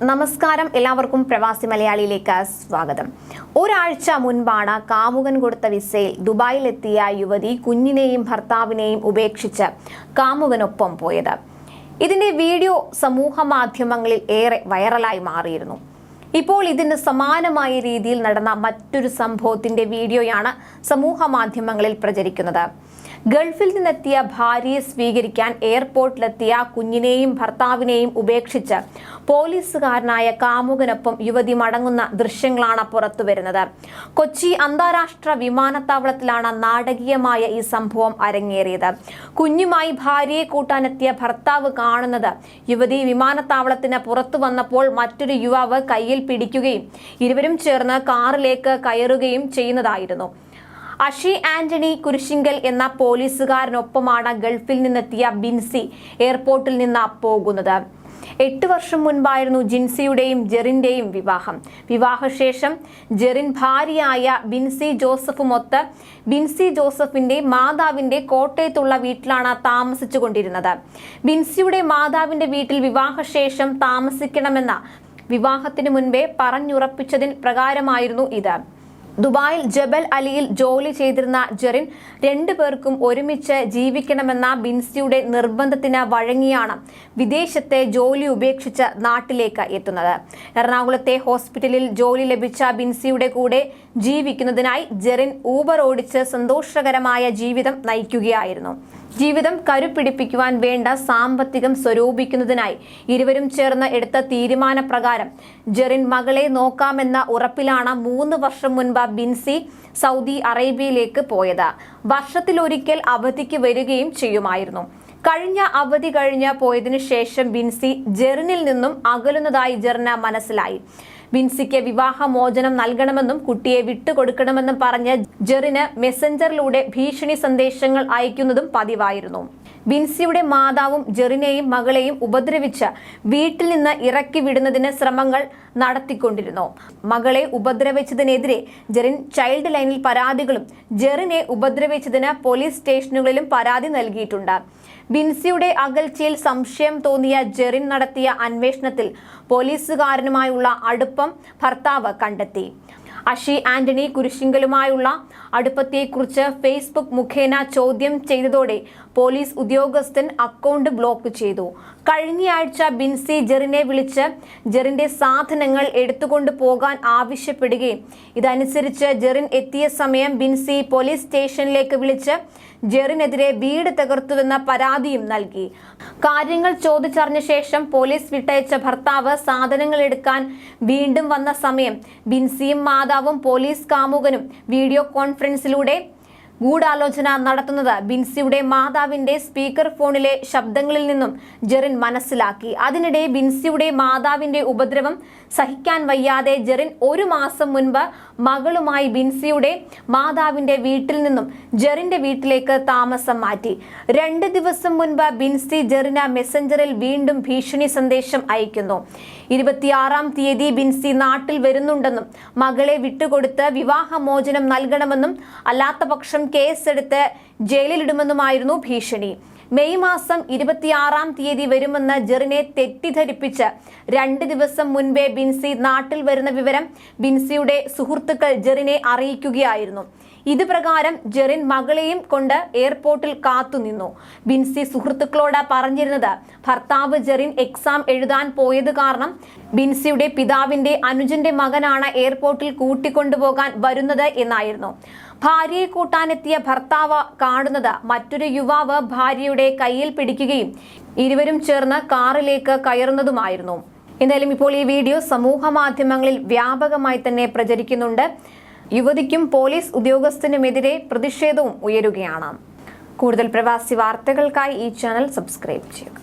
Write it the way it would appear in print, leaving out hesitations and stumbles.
നമസ്കാരം, എല്ലാവർക്കും പ്രവാസി മലയാളിയിലേക്ക് സ്വാഗതം. ഒരാഴ്ച മുൻപാണ് കാമുകൻ കൊടുത്ത വിസയിൽ ദുബായിലെത്തിയ യുവതി കുഞ്ഞിനെയും ഭർത്താവിനെയും ഉപേക്ഷിച്ച് കാമുകനൊപ്പം പോയത്. ഇതിന്റെ വീഡിയോ സമൂഹ മാധ്യമങ്ങളിൽ ഏറെ വൈറലായി മാറിയിരുന്നു. ഇപ്പോൾ ഇതിന് സമാനമായ രീതിയിൽ നടന്ന മറ്റൊരു സംഭവത്തിന്റെ വീഡിയോയാണ് സമൂഹ മാധ്യമങ്ങളിൽ പ്രചരിക്കുന്നത്. ഗൾഫിൽ നിന്നെത്തിയ ഭാര്യയെ സ്വീകരിക്കാൻ എയർപോർട്ടിലെത്തിയ കുഞ്ഞിനെയും ഭർത്താവിനെയും ഉപേക്ഷിച്ച് പോലീസുകാരനായ കാമുകനൊപ്പം യുവതി മടങ്ങുന്ന ദൃശ്യങ്ങളാണ് പുറത്തുവരുന്നത്. കൊച്ചി അന്താരാഷ്ട്ര വിമാനത്താവളത്തിലാണ് നാടകീയമായ ഈ സംഭവം അരങ്ങേറിയത്. കുഞ്ഞുമായി ഭാര്യയെ കൂട്ടാനെത്തിയ ഭർത്താവ് കാണുന്നത് യുവതി വിമാനത്താവളത്തിന് പുറത്തു വന്നപ്പോൾ മറ്റൊരു യുവാവ് കയ്യിൽ പിടിക്കുകയും ഇരുവരും ചേർന്ന് കാറിലേക്ക് കയറുകയും ചെയ്യുന്നതായിരുന്നു. അഷി ആന്റണി കുരിശിങ്കൽ എന്ന പോലീസുകാരനൊപ്പമാണ് ഗൾഫിൽ നിന്നെത്തിയ ബിൻസി എയർപോർട്ടിൽ നിന്ന് പോകുന്നത്. 8 വർഷം മുൻപായിരുന്നു ജിൻസിയുടെയും ജെറിന്റെയും വിവാഹം. വിവാഹശേഷം ജെറിൻ ഭാര്യയായ ബിൻസി ജോസഫുമൊത്ത് ബിൻസി ജോസഫിന്റെ മാതാവിന്റെ കോട്ടയത്തുള്ള വീട്ടിലാണ് താമസിച്ചുകൊണ്ടിരുന്നത്. ബിൻസിയുടെ മാതാവിന്റെ വീട്ടിൽ വിവാഹശേഷം താമസിക്കണമെന്ന വിവാഹത്തിന് മുൻപേ പറഞ്ഞുറപ്പിച്ചതിന് പ്രകാരമായിരുന്നു ഇത്. ദുബായിൽ ജബൽ അലിയിൽ ജോലി ചെയ്തിരുന്ന ജെറിൻ 2 പേർക്കും ഒരുമിച്ച് ജീവിക്കണമെന്ന ബിൻസിയുടെ നിർബന്ധത്തിന് വഴങ്ങിയാണ് വിദേശത്തെ ജോലി ഉപേക്ഷിച്ച് നാട്ടിലേക്ക് എത്തുന്നത്. എറണാകുളത്തെ ഹോസ്പിറ്റലിൽ ജോലി ലഭിച്ച ബിൻസിയുടെ കൂടെ ജീവിക്കുന്നതിനായി ജെറിൻ ഊബർ ഓടിച്ച് സന്തോഷകരമായ ജീവിതം നയിക്കുകയായിരുന്നു. ജീവിതം കരുപിടിപ്പിക്കുവാൻ വേണ്ട സാമ്പത്തികം സ്വരൂപിക്കുന്നതിനായി ഇരുവരും ചേർന്ന് എടുത്ത തീരുമാനപ്രകാരം ജെറിൻ മകളെ നോക്കാമെന്ന ഉറപ്പിലാണ് 3 വർഷം മുൻപ് ബിൻസി സൗദി അറേബ്യയിലേക്ക് പോയത്. വർഷത്തിലൊരിക്കൽ അവധിക്ക് വരികയും ചെയ്യുമായിരുന്നു. കഴിഞ്ഞ അവധി കഴിഞ്ഞ് പോയതിനു ശേഷം ബിൻസി ജെറിനിൽ നിന്നും അകലുന്നതായി ജെറിന് മനസ്സിലായി. ബിൻസിക്ക് വിവാഹമോചനം നൽകണമെന്നും കുട്ടിയെ വിട്ടുകൊടുക്കണമെന്നും പറഞ്ഞ് ജെറിന് മെസ്സഞ്ചറിലൂടെ ഭീഷണി സന്ദേശങ്ങൾ അയക്കുന്നതും പതിവായിരുന്നു. ബിൻസിയുടെ മാതാവും ജെറിനെയും മകളെയും ഉപദ്രവിച്ച് വീട്ടിൽ നിന്ന് ഇറക്കി വിടുന്നതിന് ശ്രമങ്ങൾ നടത്തിക്കൊണ്ടിരുന്നു. മകളെ ഉപദ്രവിച്ചതിനെതിരെ ജെറിൻ ചൈൽഡ് ലൈനിൽ പരാതികളും ജെറിനെ ഉപദ്രവിച്ചതിന് പോലീസ് സ്റ്റേഷനുകളിലും പരാതി നൽകിയിട്ടുണ്ട്. ബിൻസിയുടെ അകൽച്ചയിൽ സംശയം തോന്നിയ ജെറിൻ നടത്തിയ അന്വേഷണത്തിൽ പോലീസുകാരനുമായുള്ള അടുപ്പം ഭർത്താവ് കണ്ടെത്തി. അഷി ആന്റണി കുരിശിങ്കലുമായുള്ള അടുപ്പത്തെക്കുറിച്ച് ഫേസ്ബുക്ക് മുഖേന ചോദ്യം ചെയ്തതോടെ പോലീസ് ഉദ്യോഗസ്ഥൻ അക്കൗണ്ട് ബ്ലോക്ക് ചെയ്തു. കഴിഞ്ഞയാഴ്ച ബിൻസി ജെറിനെ വിളിച്ച് ജെറിന്റെ സാധനങ്ങൾ എടുത്തുകൊണ്ട് പോകാൻ ആവശ്യപ്പെടുകയും ഇതനുസരിച്ച് ജെറിൻ എത്തിയ സമയം ബിൻസി പോലീസ് സ്റ്റേഷനിലേക്ക് വിളിച്ച് ജെറിനെതിരെ വീട് തകർത്തുവെന്ന പരാതിയും നൽകി. കാര്യങ്ങൾ ചോദിച്ചറിഞ്ഞ ശേഷം പോലീസ് വിട്ടയച്ച ഭർത്താവ് സാധനങ്ങൾ എടുക്കാൻ വീണ്ടും വന്ന സമയം ബിൻസിയും മാതാവും പോലീസ് കാമുകനും വീഡിയോ കോൺഫറൻസിലൂടെ ഗൂഢാലോചന നടത്തുന്നത് ബിൻസിയുടെ മാതാവിന്റെ സ്പീക്കർ ഫോണിലെ ശബ്ദങ്ങളിൽ നിന്നും ജെറിൻ മനസ്സിലാക്കി. അതിനിടെ ബിൻസിയുടെ മാതാവിന്റെ ഉപദ്രവം സഹിക്കാൻ വയ്യാതെ ജെറിൻ 1 മാസം മുൻപ് മകളുമായി ബിൻസിയുടെ മാതാവിന്റെ വീട്ടിൽ നിന്നും ജെറിന്റെ വീട്ടിലേക്ക് താമസം മാറ്റി. 2 ദിവസം മുൻപ് ബിൻസി ജെറിന് മെസ്സഞ്ചറിൽ വീണ്ടും ഭീഷണി സന്ദേശം അയക്കുന്നു. 26-ാം തീയതി ബിൻസി നാട്ടിൽ വരുന്നുണ്ടെന്നും മകളെ വിട്ടുകൊടുത്ത് വിവാഹമോചനം നൽകണമെന്നും അല്ലാത്തപക്ഷം കേസെടുത്ത് ജയിലിലിടുമെന്നുമായിരുന്നു ഭീഷണി. മെയ് മാസം 26-ാം തീയതി വരുമെന്ന് ജെറിനെ തെറ്റിദ്ധരിപ്പിച്ച് 2 ദിവസം മുൻപേ ബിൻസി നാട്ടിൽ വരുന്ന വിവരം ബിൻസിയുടെ സുഹൃത്തുക്കൾ ജെറിനെ അറിയിക്കുകയായിരുന്നു. ഇത് പ്രകാരം ജെറിൻ മകളെയും കൊണ്ട് എയർപോർട്ടിൽ കാത്തുനിന്നു. ബിൻസി സുഹൃത്തുക്കളോട് പറഞ്ഞിരുന്നത് ഭർത്താവ് ജെറിൻ എക്സാം എഴുതാൻ പോയത് കാരണം ബിൻസിയുടെ പിതാവിന്റെ അനുജന്റെ മകനാണ് എയർപോർട്ടിൽ കൂട്ടിക്കൊണ്ടുപോകാൻ വരുന്നത് എന്നായിരുന്നു. ഭാര്യയെ കൂട്ടാനെത്തിയ ഭർത്താവ് കാണുന്നത് മറ്റൊരു യുവാവ് ഭാര്യയുടെ കയ്യിൽ പിടിക്കുകയും ഇരുവരും ചേർന്ന് കാറിലേക്ക് കയറുന്നതുമായിരുന്നു. എന്തായാലും ഇപ്പോൾ ഈ വീഡിയോ സമൂഹ മാധ്യമങ്ങളിൽ വ്യാപകമായി തന്നെ പ്രചരിക്കുന്നുണ്ട്. യുവതിക്കും പോലീസ് ഉദ്യോഗസ്ഥനുമെതിരെ പ്രതിഷേധവും ഉയരുകയാണ്. കൂടുതൽ പ്രവാസി വാർത്തകൾക്കായി ഈ ചാനൽ സബ്സ്ക്രൈബ് ചെയ്യുക.